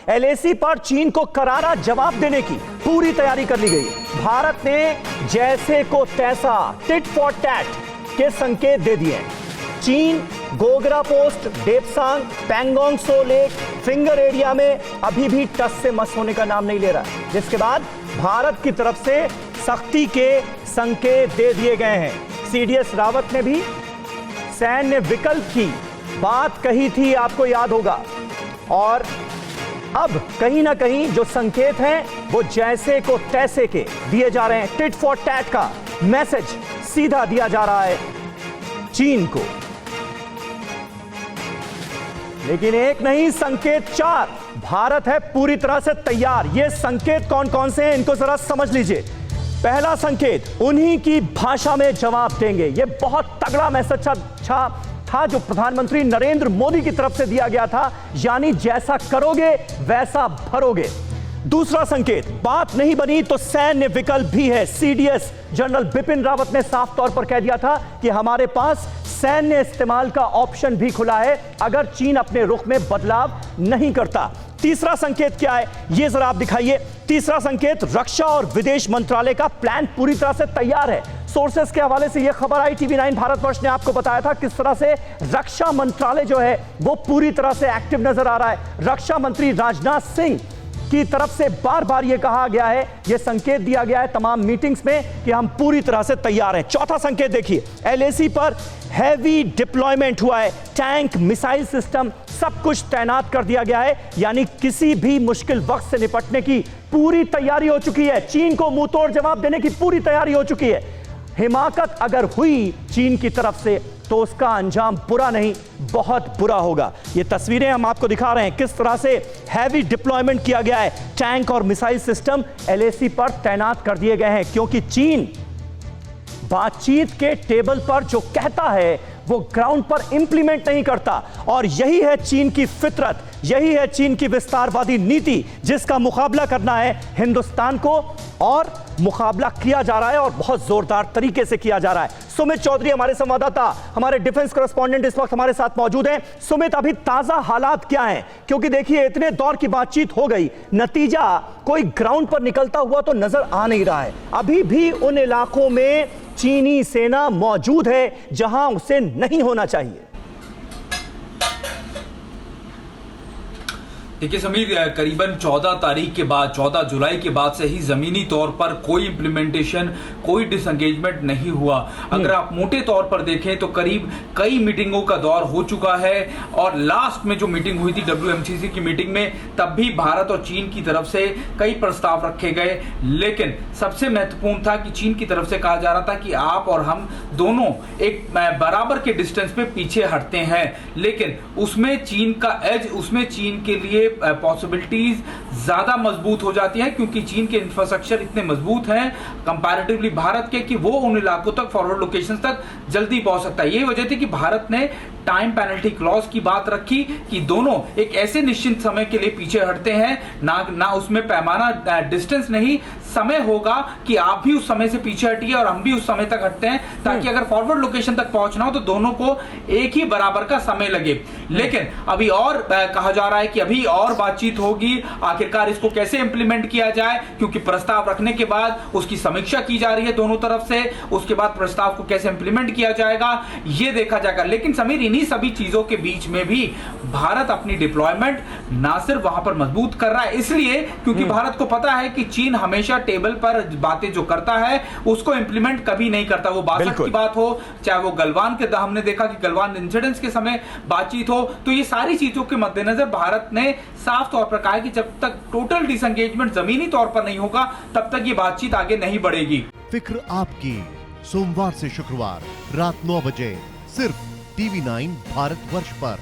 LAC पर चीन को करारा जवाब देने की पूरी तैयारी कर ली गई। भारत ने जैसे को तैसा टिट फॉर टैट के संकेत दे दिए। चीन गोगरा पोस्ट, डेप्सांग, पैंगोंग सो लेक, फिंगर एरिया में अभी भी टस से मस होने का नाम नहीं ले रहा, जिसके बाद भारत की तरफ से सख्ती के संकेत दे दिए गए हैं। सीडीएस रावत ने भी सैन्य विकल्प की बात कही थी, आपको याद होगा। और अब कहीं ना कहीं जो संकेत हैं वो जैसे को तैसे के दिए जा रहे हैं। टिट फॉर टैट का मैसेज सीधा दिया जा रहा है चीन को। लेकिन एक नहीं, संकेत 4। भारत है पूरी तरह से तैयार। ये संकेत कौन कौन से हैं इनको जरा समझ लीजिए। पहला संकेत, उन्हीं की भाषा में जवाब देंगे। ये बहुत तगड़ा मैसेज था जो प्रधानमंत्री नरेंद्र मोदी की तरफ से दिया गया था, यानी जैसा करोगे वैसा भरोगे। दूसरा संकेत, बात नहीं बनी तो सैन्य विकल्प भी है। सीडीएस जनरल बिपिन रावत ने साफ तौर पर कह दिया था कि हमारे पास सैन्य इस्तेमाल का ऑप्शन भी खुला है अगर चीन अपने रुख में बदलाव नहीं करता। तीसरा संकेत क्या है, यह जरा आप दिखाइए। तीसरा संकेत, रक्षा और विदेश मंत्रालय का प्लान पूरी तरह से तैयार है। सोर्सेस के हवाले से यह खबर आई, टीवी9 भारतवर्ष ने आपको बताया था किस तरह से रक्षा मंत्रालय जो है वो पूरी तरह से एक्टिव नजर आ रहा है। रक्षा मंत्री राजनाथ सिंह की तरफ से बार बार यह कहा गया है, यह संकेत दिया गया है तमाम मीटिंग्स में कि हम पूरी तरह से तैयार हैं। चौथा संकेत देखिए, एलएसी पर हैवी डिप्लॉयमेंट हुआ है। टैंक, मिसाइल सिस्टम सब कुछ तैनात कर दिया गया है, यानी किसी भी मुश्किल वक्त से निपटने की पूरी तैयारी हो चुकी है। चीन को मुंहतोड़ जवाब देने की पूरी तैयारी हो चुकी है। हिमाकत अगर हुई चीन की तरफ से तो उसका अंजाम बुरा नहीं, बहुत बुरा होगा। ये तस्वीरें हम आपको दिखा रहे हैं किस तरह से हैवी डिप्लॉयमेंट किया गया है। टैंक और मिसाइल सिस्टम एलएसी पर तैनात कर दिए गए हैं, क्योंकि चीन बातचीत के टेबल पर जो कहता है वो ग्राउंड पर इंप्लीमेंट नहीं करता। और यही है चीन की फितरत, यही है चीन की विस्तारवादी नीति, जिसका मुकाबला करना है हिंदुस्तान को, और मुकाबला किया जा रहा है और बहुत जोरदार तरीके से किया जा रहा है। सुमित चौधरी हमारे संवाददाता, हमारे डिफेंस कॉरेस्पॉन्डेंट इस वक्त हमारे साथ मौजूद हैं। सुमित, अभी ताजा हालात क्या हैं? क्योंकि देखिए इतने दौर की बातचीत हो गई, नतीजा कोई ग्राउंड पर निकलता हुआ तो नजर आ नहीं रहा है। अभी भी उन इलाकों में चीनी सेना मौजूद है जहां उसे नहीं होना चाहिए। देखिए समीर, करीबन 14 तारीख के बाद, 14 जुलाई के बाद से ही जमीनी तौर पर कोई इंप्लीमेंटेशन, कोई डिसएंगेजमेंट नहीं हुआ। अगर आप मोटे तौर पर देखें तो करीब कई मीटिंगों का दौर हो चुका है, और लास्ट में जो मीटिंग हुई थी WMCC की मीटिंग में, तब भी भारत और चीन की तरफ से कई प्रस्ताव रखे गए। लेकिन सबसे महत्वपूर्ण था कि चीन की तरफ से कहा जा रहा था कि आप और हम दोनों एक बराबर के डिस्टेंस पे पीछे हटते हैं। लेकिन उसमें चीन का एज, उसमें चीन के लिए पॉसिबिलिटीज ज्यादा मजबूत हो जाती है, क्योंकि चीन के इंफ्रास्ट्रक्चर इतने मजबूत हैं कंपैरेटिवली भारत के, कि वो उन इलाकों तक, फॉरवर्ड लोकेशंस तक जल्दी पहुंच सकता है। यही वजह थी कि भारत ने टाइम पेनल्टी क्लॉज की बात रखी कि दोनों एक ऐसे निश्चित समय के लिए पीछे हटते हैं, ना उसमें पैमाना डिस्टेंस नहीं, समय होगा कि आप भी उस समय से पीछे हटिए और हम भी उस समय तक हटते हैं, ताकि अगर फॉरवर्ड लोकेशन तक पहुंचना हो तो दोनों को एक ही बराबर का समय लगे। लेकिन अभी और कहा जा रहा है कि अभी और बातचीत होगी, आखिरकार इसको कैसे इंप्लीमेंट किया जाए, क्योंकि प्रस्ताव रखने के बाद उसकी समीक्षा की जा रही है दोनों तरफ से, उसके बाद प्रस्ताव को कैसे इंप्लीमेंट किया जाएगा ये देखा जाएगा। लेकिन समीर, इन्हीं सभी चीजों के बीच में भी भारत अपनी डिप्लॉयमेंट ना सिर्फ वहां पर मजबूत कर रहा है, इसलिए क्योंकि भारत को पता है कि चीन हमेशा टेबल पर बातें जो करता है उसको इंप्लीमेंट कभी नहीं करता। वो 62 की बात हो, चाहे वो गलवान के, हमने देखा कि गलवान इंसिडेंट्स के समय बातचीत हो, तो ये सारी चीजों के मद्देनजर भारत ने साफ तौर पर कहा है कि जब तक टोटल डिसएंगेजमेंट जमीनी तौर पर नहीं होगा तब तक ये बातचीत आगे नहीं बढ़ेगी। फिक्र आपकी, सोमवार से शुक्रवार रात 9 बजे सिर्फ टीवी9 भारतवर्ष पर।